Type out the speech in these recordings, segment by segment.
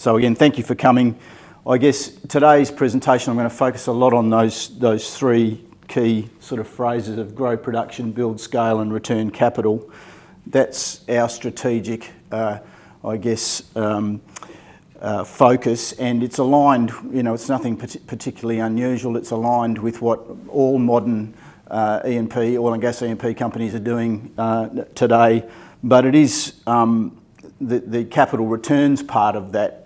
So again, thank you for coming. I guess today's presentation I'm going to focus a lot on those three key sort of phrases of grow production, build scale and return capital. That's our strategic, focus, and it's aligned, it's nothing particularly unusual. It's aligned with what all modern E&P, oil and gas E&P companies are doing today, but it is the capital returns part of that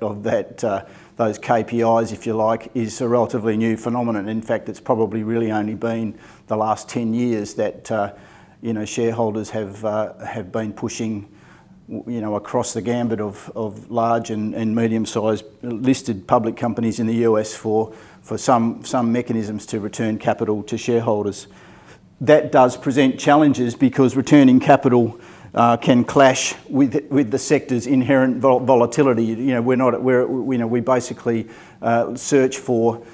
those KPIs, if you like, is a relatively new phenomenon. In fact, it's probably really only been the last 10 years that shareholders have been pushing across the gambit of large and medium-sized listed public companies in the US for some mechanisms to return capital to shareholders. That does present challenges because returning capital can clash with the sector's inherent volatility. We basically search for,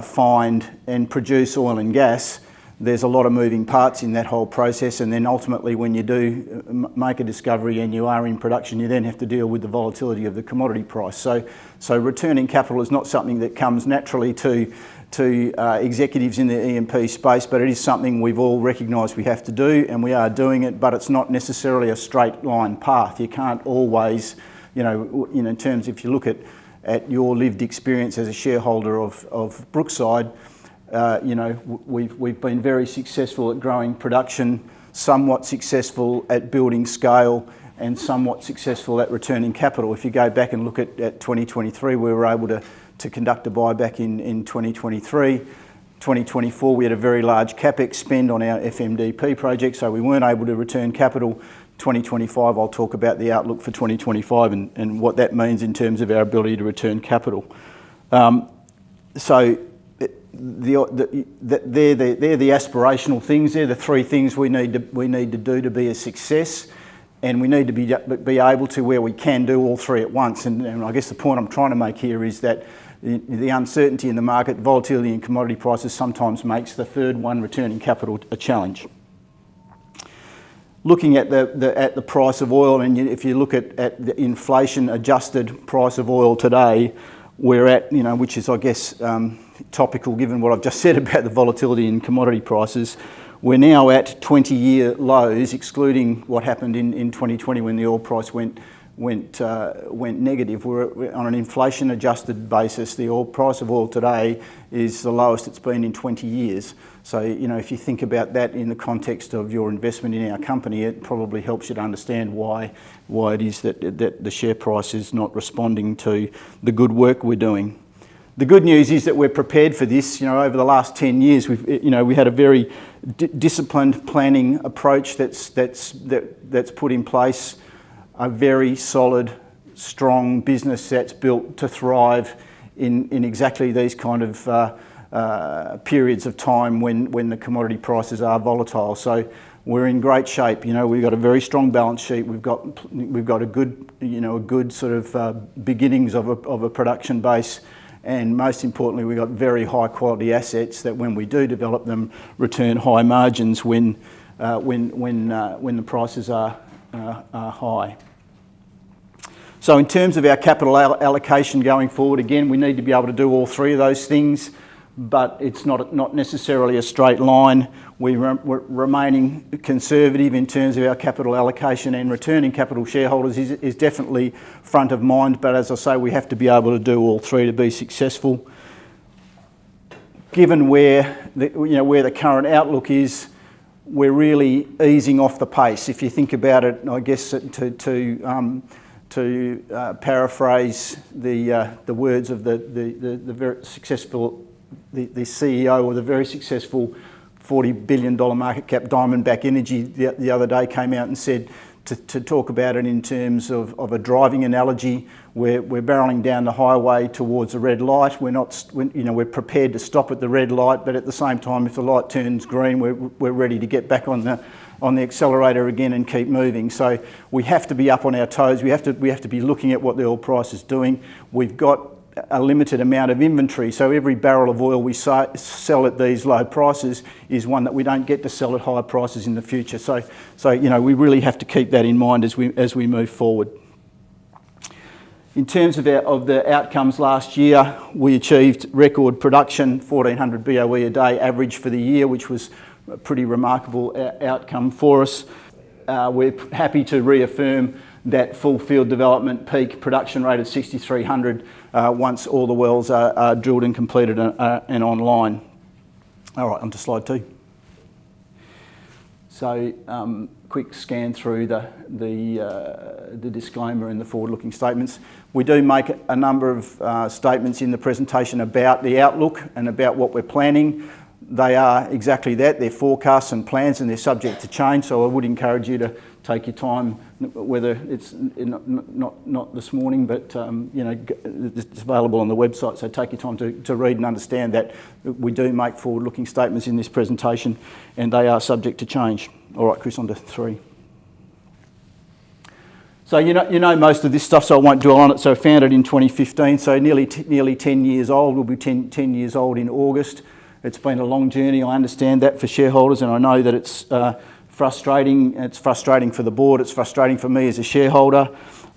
find and produce oil and gas. There's a lot of moving parts in that whole process, and then ultimately when you do make a discovery and you are in production, you then have to deal with the volatility of the commodity price. So returning capital is not something that comes naturally to executives in the E&P space, but it is something we've all recognised we have to do, and we are doing it, but it's not necessarily a straight line path. You can't always, in terms, if you look at your lived experience as a shareholder of Brookside, we've been very successful at growing production, somewhat successful at building scale, and somewhat successful at returning capital. If you go back and look at 2023, we were able to conduct a buyback in 2023. 2024, we had a very large capex spend on our FMDP project, so we weren't able to return capital. 2025, I'll talk about the outlook for 2025 and what that means in terms of our ability to return capital. So they're the aspirational things. They're the three things we need to do to be a success, and we need to be able to, where we can, do all three at once. And I guess the point I'm trying to make here is that the uncertainty in the market, volatility in commodity prices, sometimes makes the third one, returning capital, a challenge. Looking at the price of oil, and if you look at the inflation-adjusted price of oil today, we're at, which is, I guess, topical given what I've just said about the volatility in commodity prices. We're now at 20-year lows, excluding what happened in 2020 when the oil price went negative. We're on an inflation-adjusted basis. The oil price of oil today is the lowest it's been in 20 years. So, if you think about that in the context of your investment in our company, it probably helps you to understand why it is that the share price is not responding to the good work we're doing. The good news is that we're prepared for this. Over the last 10 years, we had a very disciplined planning approach that's put in place a very solid, strong business that's built to thrive in exactly these kind of periods of time when the commodity prices are volatile. So we're in great shape. We've got a very strong balance sheet. We've got a good sort of beginnings of a production base. And most importantly, we've got very high quality assets that, when we do develop them, return high margins when the prices are high. So in terms of our capital allocation going forward, again, we need to be able to do all three of those things, but it's not necessarily a straight line. We're remaining conservative in terms of our capital allocation, and returning capital to shareholders is definitely front of mind, but as I say, we have to be able to do all three to be successful. Given where the current outlook is, we're really easing off the pace. If you think about it, I guess to paraphrase the words of the very successful the CEO of the very successful $40 billion market cap Diamondback Energy the other day came out and said, to talk about it in terms of a driving analogy, we're barreling down the highway towards a red light. We're prepared to stop at the red light, but at the same time, if the light turns green, we're ready to get back on the accelerator again and keep moving. So we have to be up on our toes. We have to be looking at what the oil price is doing. We've got a limited amount of inventory, so every barrel of oil we sell at these low prices is one that we don't get to sell at higher prices in the future. So we really have to keep that in mind as we move forward. In terms of the outcomes last year, we achieved record production, 1,400 BOE a day average for the year, which was a pretty remarkable outcome for us. We're happy to reaffirm that full field development peak production rate of 6,300 once all the wells are drilled and completed and online. All right, on to slide 2. So, quick scan through the disclaimer and the forward-looking statements. We do make a number of statements in the presentation about the outlook and about what we're planning. They are exactly that. They're forecasts and plans, and they're subject to change. So I would encourage you to take your time, whether it's not this morning, but you know, it's available on the website. So take your time to read and understand that we do make forward-looking statements in this presentation, and they are subject to change. All right, Chris, on to 3. So you know most of this stuff, so I won't dwell on it. So founded in 2015, so nearly 10 years old. We'll be 10 years old in August. It's been a long journey. I understand that for shareholders, and I know that it's frustrating. It's frustrating for the board. It's frustrating for me as a shareholder.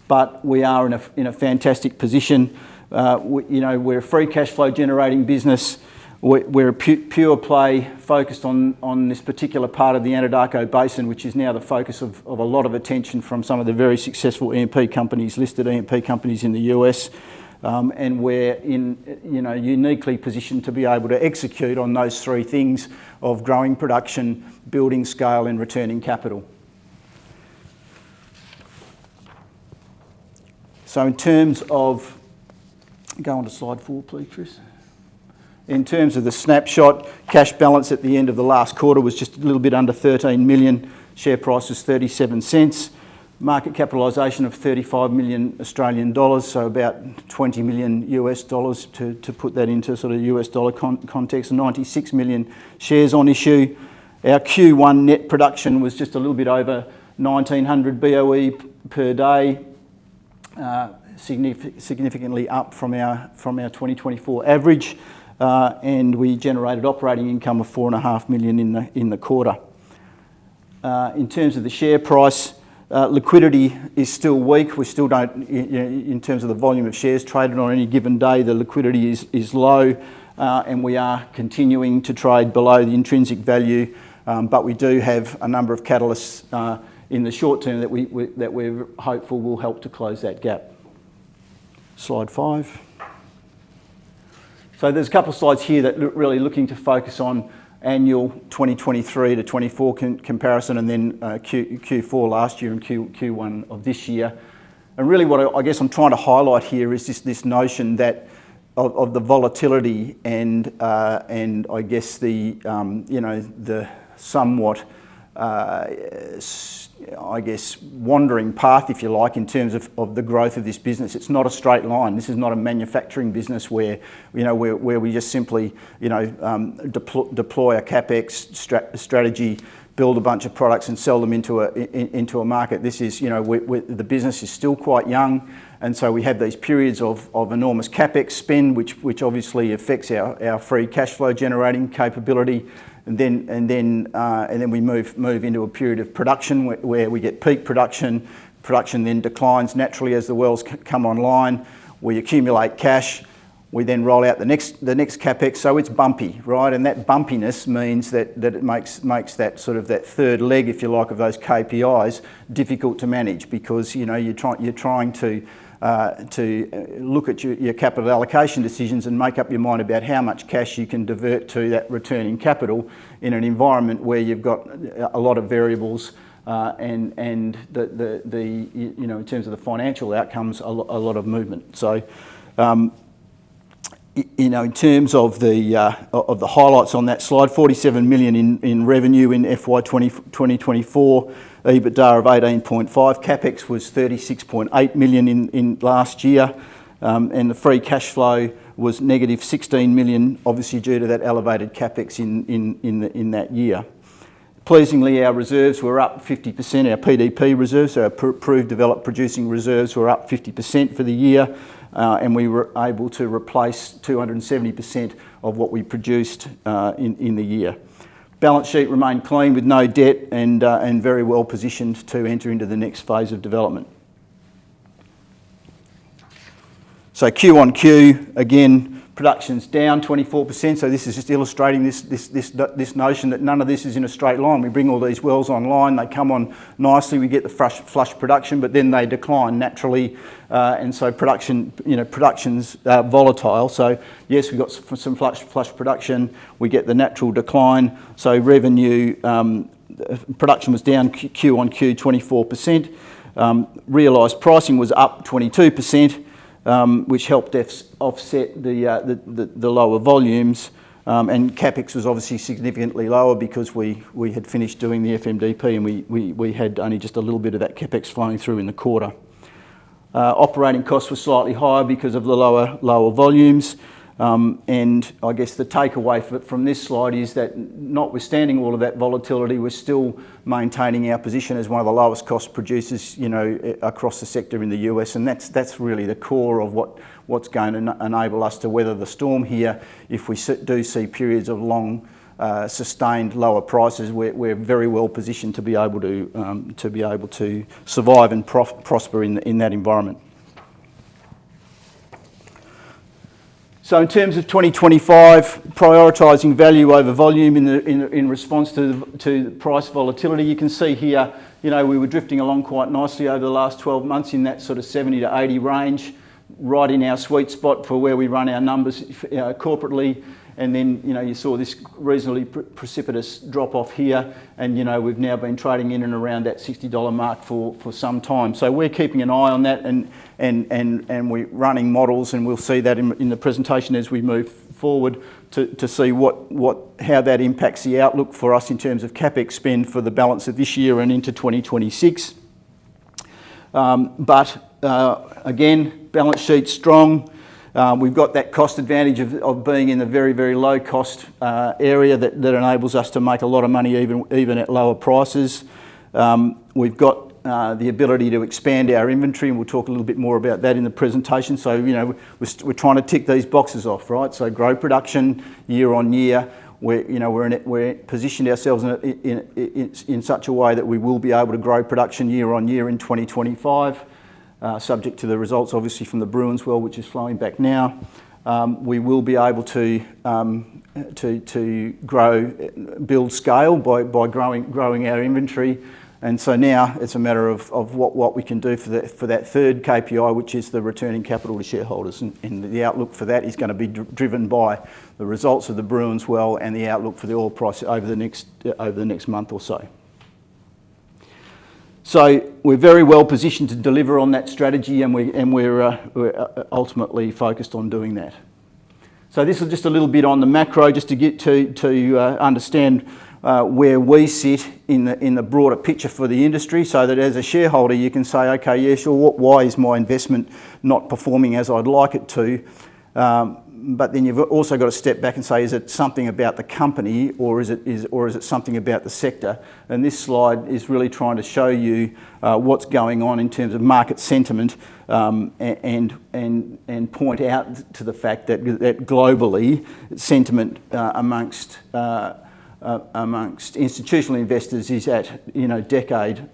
But we are in a fantastic position. We're a free cash flow generating business. We're a pure play focused on this particular part of the Anadarko Basin, which is now the focus of a lot of attention from some of the very successful E&P companies, listed E&P companies in the US. And we're uniquely positioned to be able to execute on those 3 things of growing production, building scale, and returning capital. So in terms of, go on to slide 4, please, Chris. In terms of the snapshot, cash balance at the end of the last quarter was just a little bit under 13 million. Share price was 37 cents. Market capitalisation of 35 million Australian dollars, so about 20 million US dollars to put that into sort of US dollar context, 96 million shares on issue. Our Q1 net production was just a little bit over 1,900 BOE per day, significantly up from our 2024 average, and we generated operating income of 4.5 million in the quarter. In terms of the share price, liquidity is still weak. We still don't, in terms of the volume of shares traded on any given day, the liquidity is low, and we are continuing to trade below the intrinsic value, but we do have a number of catalysts in the short term that we're hopeful will help to close that gap. Slide 5. So there's a couple of slides here that really looking to focus on annual 2023 to 24 comparison, and then Q4 last year and Q1 of this year. And really what I guess I'm trying to highlight here is this notion that of the volatility and I guess the somewhat I guess wandering path, if you like, in terms of the growth of this business. It's not a straight line. This is not a manufacturing business where we just simply deploy a capex strategy, build a bunch of products and sell them into a market. This is the business is still quite young, and so we have these periods of enormous capex spend, which obviously affects our free cash flow generating capability. And then we move into a period of production where we get peak production. Production then declines naturally as the wells come online. We accumulate cash. We then roll out the next capex. So it's bumpy, right? And that bumpiness means that it makes that sort of that third leg, if you like, of those KPIs difficult to manage, because you're trying to look at your capital allocation decisions and make up your mind about how much cash you can divert to that returning capital in an environment where you've got a lot of variables and the in terms of the financial outcomes, a lot of movement. So in terms of the highlights on that slide, 47 million in revenue in FY 2024. EBITDA of 18.5, capex was 36.8 million in last year, and the free cash flow was negative 16 million, obviously due to that elevated capex in that year. Pleasingly, our reserves were up 50%, our PDP reserves, so our proved developed producing reserves were up 50% for the year, and we were able to replace 270% of what we produced in the year. Balance sheet remained clean with no debt and very well positioned to enter into the next phase of development. So Q on Q, again, production's down 24%. So this is just illustrating this notion that none of this is in a straight line. We bring all these wells online, they come on nicely, we get the flush production, but then they decline naturally, and so production's volatile. So yes, we've got some flush production, we get the natural decline. So revenue, production was down Q on Q 24%. Realised pricing was up 22%. Which helped offset the lower volumes, and CapEx was obviously significantly lower because we had finished doing the FMDP and we had only just a little bit of that CapEx flowing through in the quarter. Operating costs were slightly higher because of the lower volumes, and I guess the takeaway from this slide is that notwithstanding all of that volatility, we're still maintaining our position as one of the lowest cost producers, across the sector in the US, and that's really the core of what's going to enable us to weather the storm here. If we do see periods of long, sustained lower prices, we're very well positioned to be able to survive and prosper in that environment. So in terms of 2025, prioritising value over volume in response to price volatility, you can see here, we were drifting along quite nicely over the last 12 months in that sort of 70 to 80 range, right in our sweet spot for where we run our numbers corporately. And then, you saw this reasonably precipitous drop off here, and we've now been trading in and around that $60 mark for some time. So we're keeping an eye on that, and we're running models, and we'll see that in the presentation as we move forward to see how that impacts the outlook for us in terms of CapEx spend for the balance of this year and into 2026. Again, balance sheet strong. We've got that cost advantage of being in a very, very low cost area that enables us to make a lot of money even at lower prices. We've got the ability to expand our inventory, and we'll talk a little bit more about that in the presentation. So, we're trying to tick these boxes off, right? So grow production year on year. We're positioned ourselves in such a way that we will be able to grow production year on year in 2025. Subject to the results, obviously, from the Bruins well, which is flowing back now. We will be able to build scale by growing our inventory, and so now it's a matter of what we can do for that third KPI, which is the returning capital to shareholders, and the outlook for that is going to be driven by the results of the Bruins well and the outlook for the oil price over the next month or so. So we're very well positioned to deliver on that strategy, and we're ultimately focused on doing that. So this is just a little bit on the macro, just to get to understand where we sit in the broader picture for the industry, so that as a shareholder you can say, okay, yeah, sure, why is my investment not performing as I'd like it to? But then you've also got to step back and say, is it something about the company, or is it something about the sector? And this slide is really trying to show you what's going on in terms of market sentiment, and point out to the fact that globally sentiment amongst institutional investors is at decade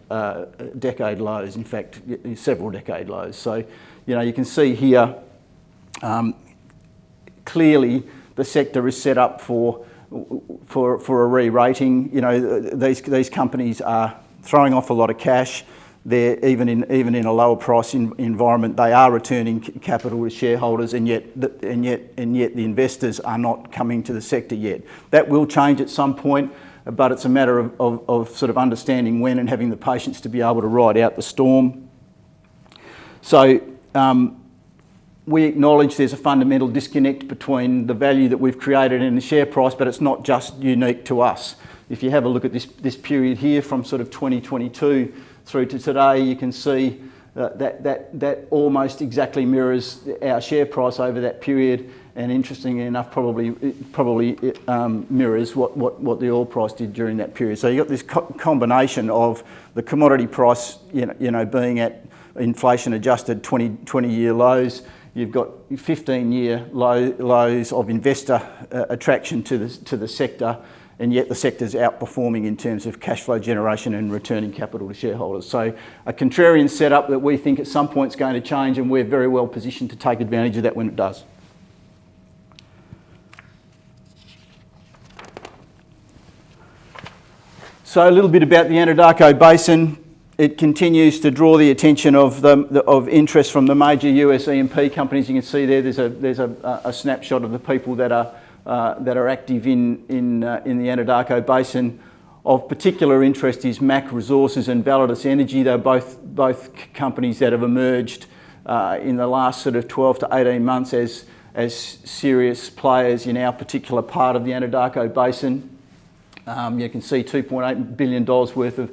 lows. In fact, several decade lows. So you can see here. Clearly, the sector is set up for a re-rating. These companies are throwing off a lot of cash. They're even in a lower price environment, they are returning capital to shareholders, and yet the investors are not coming to the sector yet. That will change at some point, but it's a matter of sort of understanding when and having the patience to be able to ride out the storm. So. We acknowledge there's a fundamental disconnect between the value that we've created and the share price, but it's not just unique to us. If you have a look at this period here from sort of 2022 through to today, you can see that almost exactly mirrors our share price over that period, and interestingly enough, probably mirrors what the oil price did during that period. So you've got this combination of the commodity price, being at inflation adjusted 20-year lows. You've got 15-year lows of investor attraction to the sector, and yet the sector's outperforming in terms of cash flow generation and returning capital to shareholders. So a contrarian setup that we think at some point is going to change, and we're very well positioned to take advantage of that when it does. So a little bit about the Anadarko Basin. It continues to draw the attention of interest from the major US E&P companies. You can see there's a snapshot of the people that are active in the Anadarko Basin. Of particular interest is Mac Resources and Validus Energy. They're both companies that have emerged in the last sort of 12 to 18 months as serious players in our particular part of the Anadarko Basin. You can see $2.8 billion worth of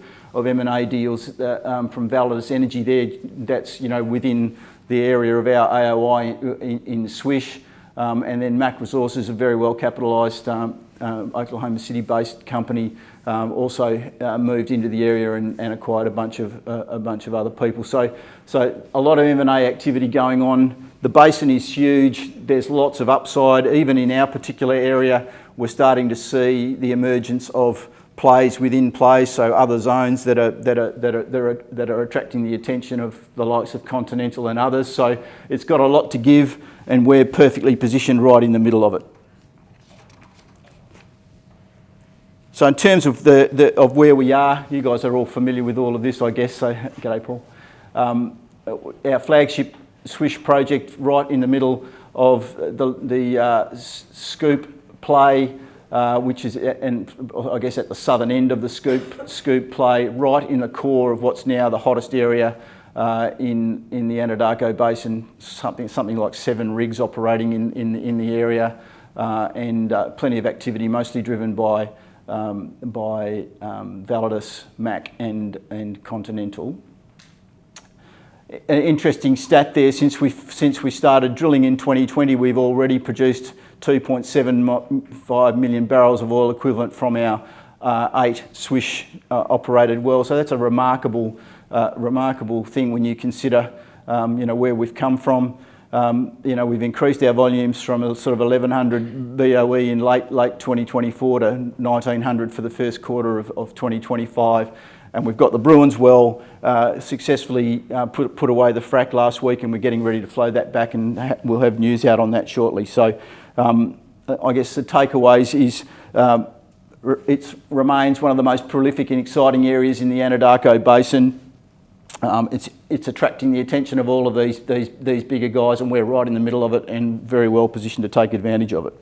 M&A deals from Validus Energy there. That's within the area of our AOI in Swish. And then Mac Resources, a very well capitalised Oklahoma City-based company, also moved into the area and acquired a bunch of other people. So a lot of M&A activity going on. The basin is huge. There's lots of upside. Even in our particular area, we're starting to see the emergence of plays within plays, so other zones that are attracting the attention of the likes of Continental and others. So it's got a lot to give, and we're perfectly positioned right in the middle of it. So in terms of of where we are, you guys are all familiar with all of this, I guess. So g'day, Paul. Our flagship Swish project, right in the middle of the Scoop play, which is, and I guess at the southern end of the Scoop play, right in the core of what's now the hottest area in the Anadarko Basin. Something like 7 rigs operating in the area, and plenty of activity, mostly driven by Validus, Mac, and Continental. An interesting stat there, since we started drilling in 2020, we've already produced 2.75 million barrels of oil equivalent from our 8 Swish operated wells. So that's a remarkable thing when you consider where we've come from. We've increased our volumes from a sort of 1,100 BOE in late 2024 to 1,900 for the first quarter of 2025. And we've got the Bruins well successfully put away the frack last week, and we're getting ready to flow that back, and we'll have news out on that shortly. So I guess the takeaways is it remains one of the most prolific and exciting areas in the Anadarko Basin. It's attracting the attention of all of these bigger guys, and we're right in the middle of it and very well positioned to take advantage of it.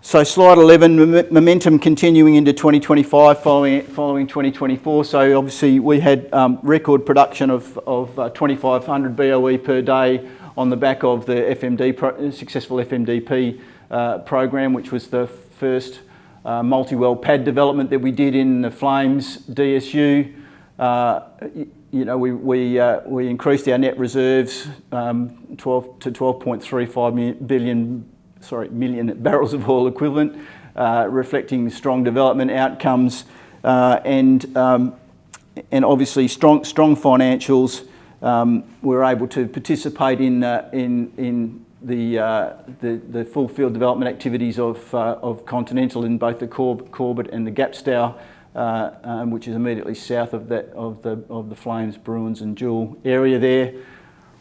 So slide 11, momentum continuing into 2025 following 2024. So obviously we had record production of 2,500 BOE per day on the back of the successful FMDP program, which was the first multi-well pad development that we did in the Flames DSU. We increased our net reserves 12 to 12.35 million barrels of oil equivalent, reflecting strong development outcomes and obviously strong financials. We're able to participate in the full field development activities of Continental in both the Corbett and the Gapstow, which is immediately south of the Flames, Bruins and Jewel area there.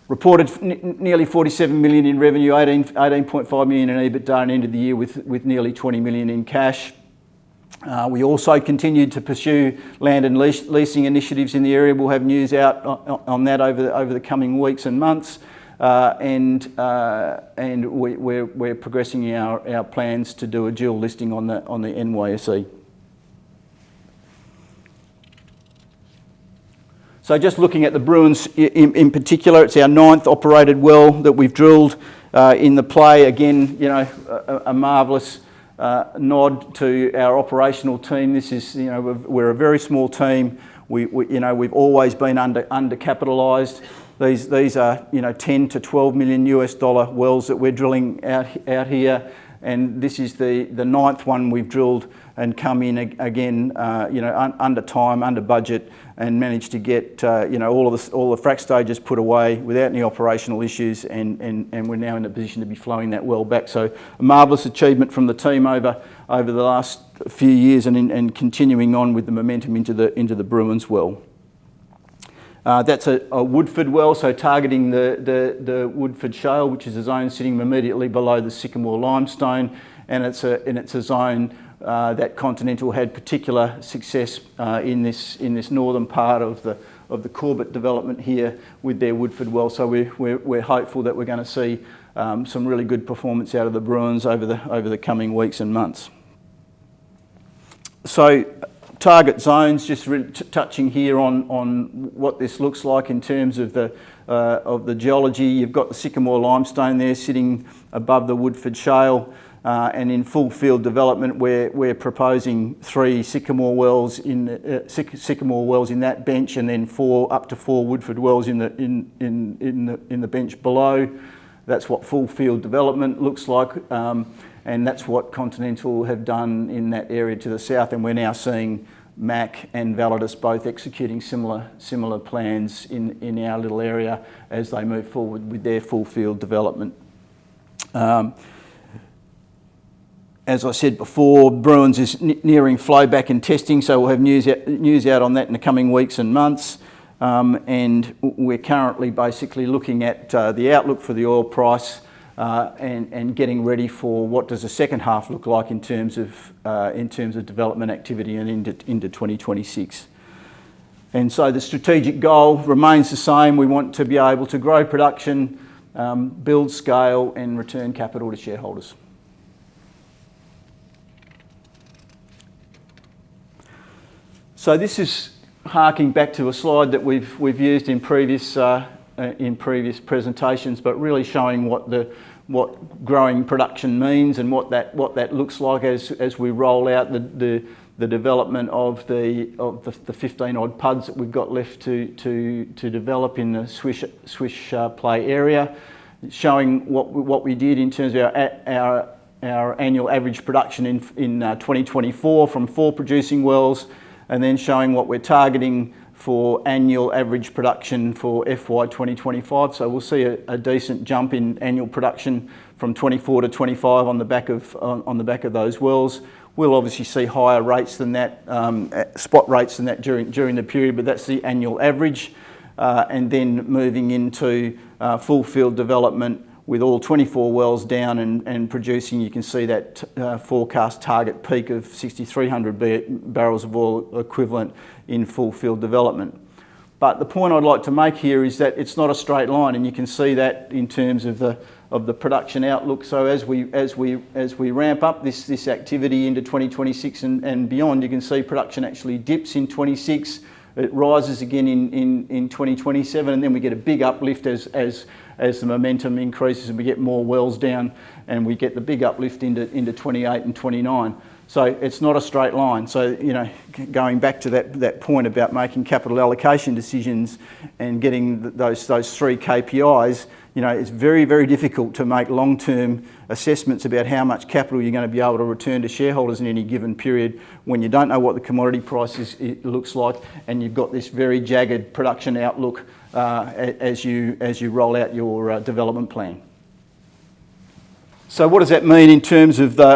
Reported nearly 47 million in revenue, 18.5 million in EBITDA, and ended the year with nearly 20 million in cash. We also continued to pursue land and leasing initiatives in the area. We'll have news out on that over the coming weeks and months, and we're progressing our plans to do a dual listing on the NYSE. So just looking at the Bruins in particular, it's our 9th operated well that we've drilled in the play. Again, a marvellous nod to our operational team. This is, we're a very small team. We've always been undercapitalised. These are, $10 to $12 million US wells that we're drilling out here. and this is the ninth one we've drilled and come in again, under time, under budget, and managed to get all the frac stages put away without any operational issues, and we're now in a position to be flowing that well back. So a marvellous achievement from the team over the last few years, and continuing on with the momentum into the Bruins well. That's a Woodford well, so targeting the Woodford Shale, which is a zone sitting immediately below the Sycamore limestone, and it's a zone that Continental had particular success in this northern part of the Corbett development here with their Woodford well. So we're hopeful that we're going to see some really good performance out of the Bruins over the coming weeks and months. So target zones, just really touching here on what this looks like in terms of the geology. You've got the Sycamore limestone there sitting above the Woodford Shale, and in full field development we're proposing 3 Sycamore wells in that bench, and then up to 4 Woodford wells in the bench below. That's what full field development looks like. And that's what Continental have done in that area to the south, and we're now seeing MAC and Validus both executing similar plans in our little area as they move forward with their full field development. As I said before, Bruins is nearing flowback and testing, so we'll have news out on that in the coming weeks and months. And we're currently basically looking at the outlook for the oil price, and getting ready for what does the second half look like in terms of development activity and into 2026. And so the strategic goal remains the same. We want to be able to grow production, build scale, and return capital to shareholders. So this is harking back to a slide that we've used in previous presentations, but really showing what growing production means and what that looks like as we roll out the development of the 15 odd PUDs that we've got left to develop in the Swish play area, showing what we did in terms of our annual average production in 2024 from 4 producing wells, and then showing what we're targeting for annual average production for FY 2025. So we'll see a decent jump in annual production from 24 to 25 on the back of those wells. We'll obviously see higher rates than that, spot rates than that during the period, but that's the annual average. And then moving into full field development with all 24 wells down and producing, you can see that forecast target peak of 6,300 barrels of oil equivalent in full field development. But the point I'd like to make here is that it's not a straight line, and you can see that in terms of the production outlook. So as we ramp up this activity into 2026 and beyond, you can see production actually dips in 26. It rises again in 2027, and then we get a big uplift as the momentum increases and we get more wells down, and we get the big uplift into 28 and 29. So it's not a straight line. So, going back to that point about making capital allocation decisions and getting those 3 KPIs, it's very, very difficult to make long-term assessments about how much capital you're going to be able to return to shareholders in any given period when you don't know what the commodity price looks like, and you've got this very jagged production outlook as you roll out your development plan. So what does that mean in terms of the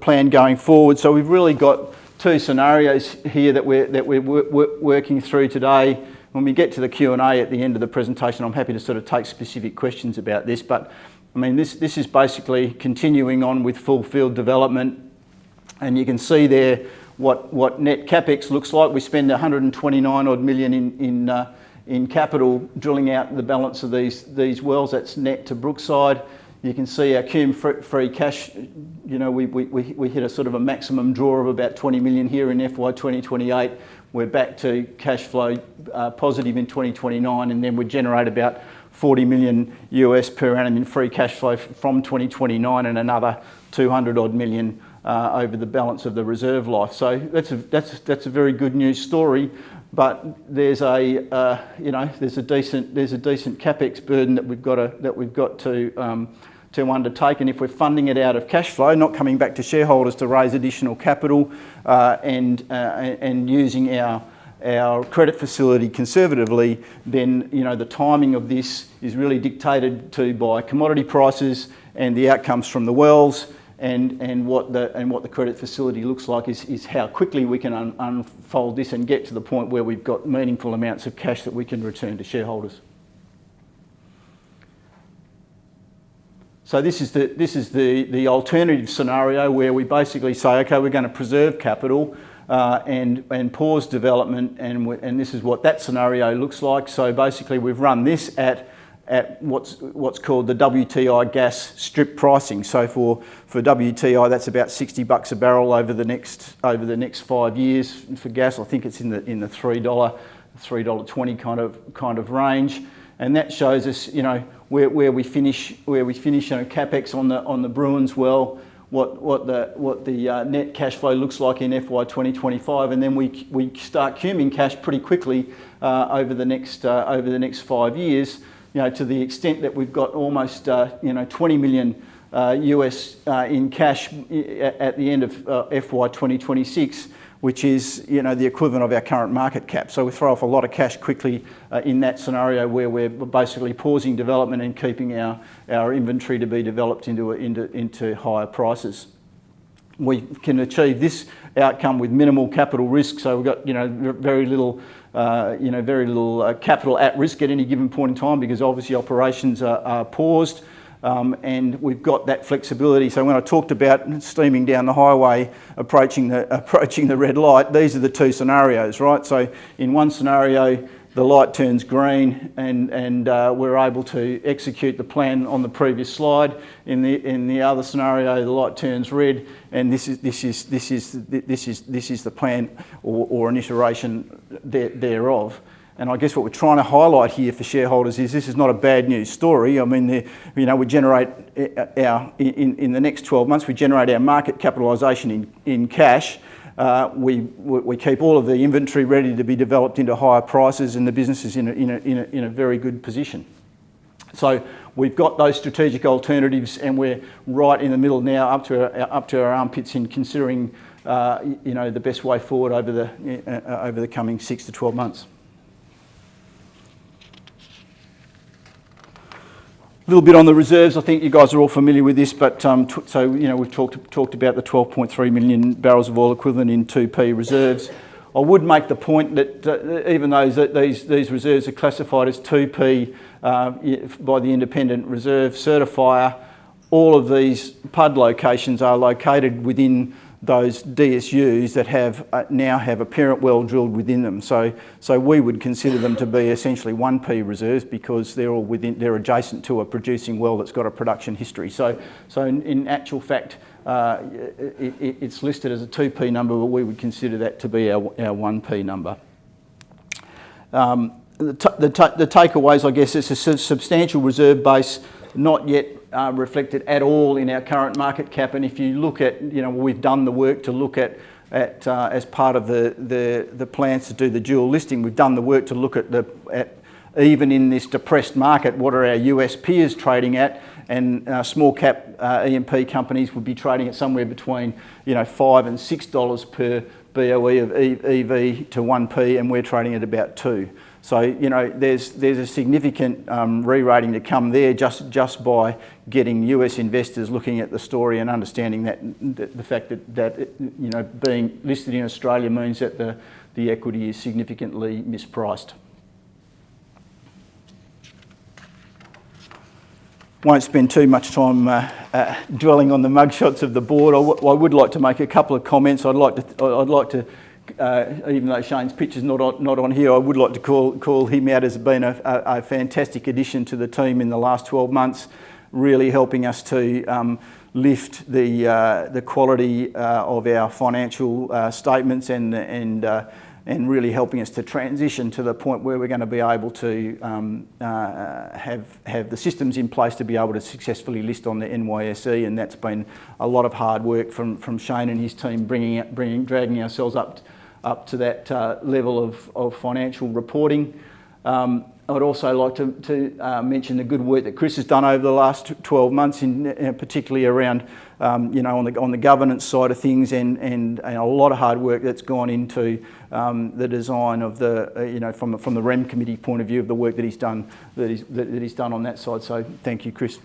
plan going forward? So we've really got 2 scenarios here that we're working through today. When we get to the Q&A at the end of the presentation, I'm happy to sort of take specific questions about this. But I mean, this is basically continuing on with full field development, and you can see there what net capex looks like. We spend 129 odd million in capital drilling out the balance of these wells. That's net to Brookside. You can see our cum free cash. We hit a sort of a maximum draw of about 20 million here in FY 2028. We're back to cash flow positive in 2029, and then we generate about 40 million US per annum in free cash flow from 2029, and another 200 odd million over the balance of the reserve life. So that's a very good news story. But there's a decent capex burden that we've got to undertake, and if we're funding it out of cash flow, not coming back to shareholders to raise additional capital, and using our credit facility conservatively, then the timing of this is really dictated to by commodity prices and the outcomes from the wells, and what the credit facility looks like is how quickly we can unfold this and get to the point where we've got meaningful amounts of cash that we can return to shareholders. So this is the alternative scenario where we basically say, okay, we're going to preserve capital and pause development, and this is what that scenario looks like. So basically, we've run this at what's called the WTI gas strip pricing. So for WTI, that's about $60 a barrel over the next 5 years. For gas, I think it's in the $3.20 kind of range, and that shows us where we finish capex on the Bruins well, what the net cash flow looks like in FY 2025, and then we start cuming cash pretty quickly over the next 5 years. To the extent that we've got almost $20 million US in cash at the end of FY 2026, which is the equivalent of our current market cap. So we throw off a lot of cash quickly in that scenario where we're basically pausing development and keeping our inventory to be developed into higher prices. We can achieve this outcome with minimal capital risk. So we've got very little capital at risk at any given point in time, because obviously operations are paused. And we've got that flexibility. So when I talked about steaming down the highway, approaching the red light, these are the two scenarios, right? So in one scenario, the light turns green, and we're able to execute the plan on the previous slide. In the other scenario, the light turns red, and this is the plan or an iteration thereof. And I guess what we're trying to highlight here for shareholders is this is not a bad news story. I mean, we generate in the next 12 months, we generate our market capitalisation in cash. We keep all of the inventory ready to be developed into higher prices, and the business is in a very good position. So we've got those strategic alternatives, and we're right in the middle now, up to our armpits in considering the best way forward over the coming 6 to 12 months. A little bit on the reserves. I think you guys are all familiar with this, but we've talked about the 12.3 million barrels of oil equivalent in 2P reserves. I would make the point that even though these reserves are classified as 2P by the independent reserve certifier, all of these PUD locations are located within those DSUs that now have a parent well drilled within them. So we would consider them to be essentially 1P reserves, because they're adjacent to a producing well that's got a production history. So in actual fact, it's listed as a 2P number, but we would consider that to be our 1P number. The takeaways, I guess, it's a substantial reserve base, not yet reflected at all in our current market cap. And if you look at, we've done the work to look at as part of the plans to do the dual listing, we've done the work to look at even in this depressed market, what are our US peers trading at? And small cap E&P companies would be trading at somewhere between $5 and $6 per BOE of EV to 1P, and we're trading at about 2. So there's a significant re-rating to come there just by getting US investors looking at the story and understanding that the fact that being listed in Australia means that the equity is significantly mispriced. Won't spend too much time dwelling on the mugshots of the board. I would like to make a couple of comments. I'd like to even though Shane's picture's not on here, I would like to call him out as being a fantastic addition to the team in the last 12 months, really helping us to lift the quality of our financial statements and and really helping us to transition to the point where we're going to be able to have the systems in place to be able to successfully list on the NYSE, and that's been a lot of hard work from Shane and his team dragging ourselves up to that level of financial reporting. I'd also like to mention the good work that Chris has done over the last 12 months, particularly around, on the governance side of things, and a lot of hard work that's gone into the design of the, from the REM committee point of view of the work that he's done on that side. So thank you, Chris.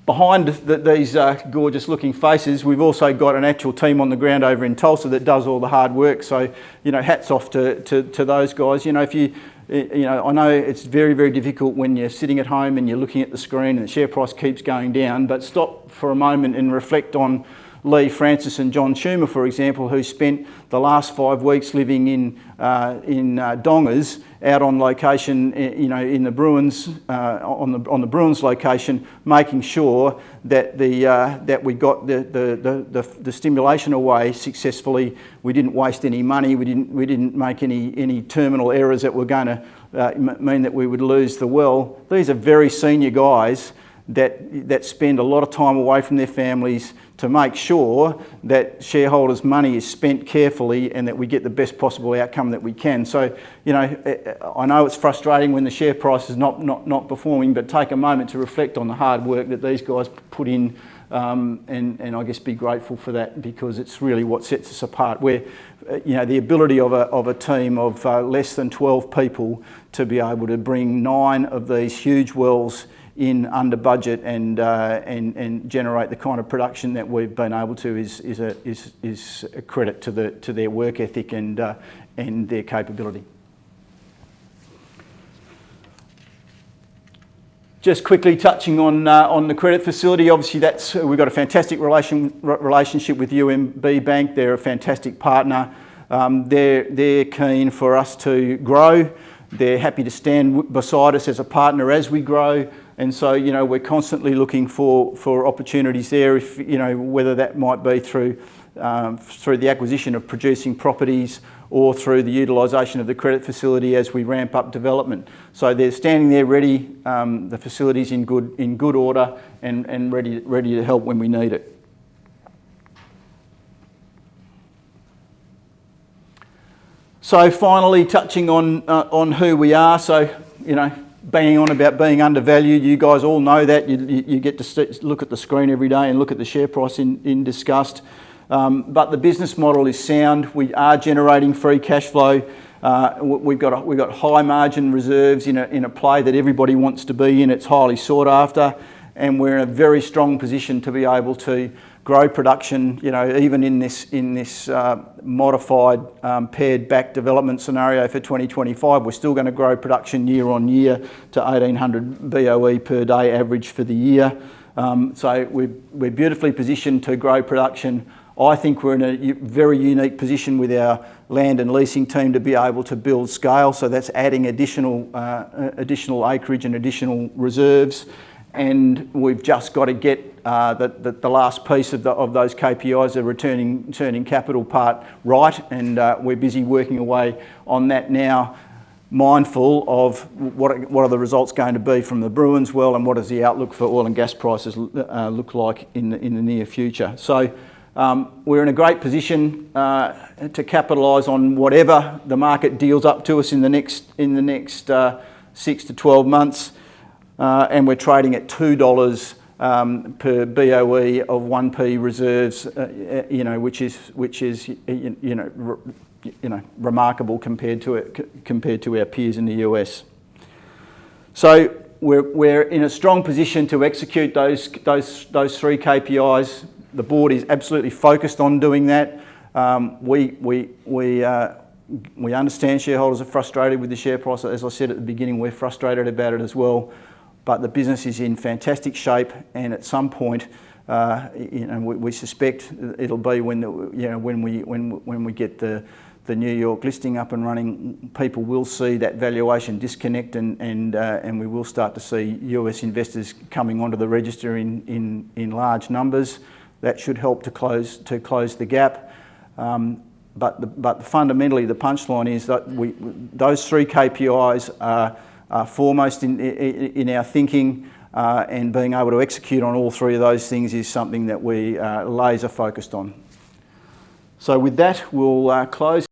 Behind these gorgeous looking faces, we've also got an actual team on the ground over in Tulsa that does all the hard work. So, hats off to those guys. If you, I know it's very, very difficult when you're sitting at home and you're looking at the screen and the share price keeps going down, but stop for a moment and reflect on Lee Francis and John Schumer, for example, who spent the last 5 weeks living in Dongers, out on location, in the Bruins, on the Bruins location, making sure that that we got the stimulation away successfully. We didn't waste any money. We didn't make any terminal errors that were going to mean that we would lose the well. These are very senior guys that spend a lot of time away from their families to make sure that shareholders' money is spent carefully and that we get the best possible outcome that we can. So, I know it's frustrating when the share price is not performing, but take a moment to reflect on the hard work that these guys put in, and I guess be grateful for that, because it's really what sets us apart. Where, the ability of a team of less than 12 people to be able to bring 9 of these huge wells in under budget and generate the kind of production that we've been able to is a credit to their work ethic and their capability. Just quickly touching on the credit facility, obviously we've got a fantastic relationship with UMB Bank. They're a fantastic partner. They're keen for us to grow. They're happy to stand beside us as a partner as we grow. And so, we're constantly looking for opportunities there, if, whether that might be through the acquisition of producing properties or through the utilisation of the credit facility as we ramp up development. So they're standing there ready, the facility's in good order and ready to help when we need it. So finally, touching on who we are. So, banging on about being undervalued, you guys all know that. You get to look at the screen every day and look at the share price in disgust. But the business model is sound. We are generating free cash flow. We've got high margin reserves in a play that everybody wants to be in. It's highly sought after, and we're in a very strong position to be able to grow production. Even in this modified pared back development scenario for 2025, we're still going to grow production year on year to 1,800 BOE per day average for the year. So we're beautifully positioned to grow production. I think we're in a very unique position with our land and leasing team to be able to build scale. So that's adding additional acreage and additional reserves. And we've just got to get the last piece of those KPIs, the returning capital part, right. And we're busy working away on that now, mindful of what are the results going to be from the Bruins well, and what does the outlook for oil and gas prices look like in the near future. So we're in a great position to capitalise on whatever the market deals up to us in the next 6 to 12 months. And we're trading at $2 per BOE of 1P reserves, which is remarkable compared to our peers in the US. So we're in a strong position to execute those 3 KPIs. The board is absolutely focused on doing that. We understand shareholders are frustrated with the share price. As I said at the beginning, we're frustrated about it as well. But the business is in fantastic shape, and at some point, we suspect it'll be when we get the New York listing up and running, people will see that valuation disconnect, and we will start to see US investors coming onto the register in large numbers. That should help to close the gap. but fundamentally the punchline is that those three KPIs are foremost in our thinking, and being able to execute on all three of those things is something that we are laser focused on. So with that, we'll close.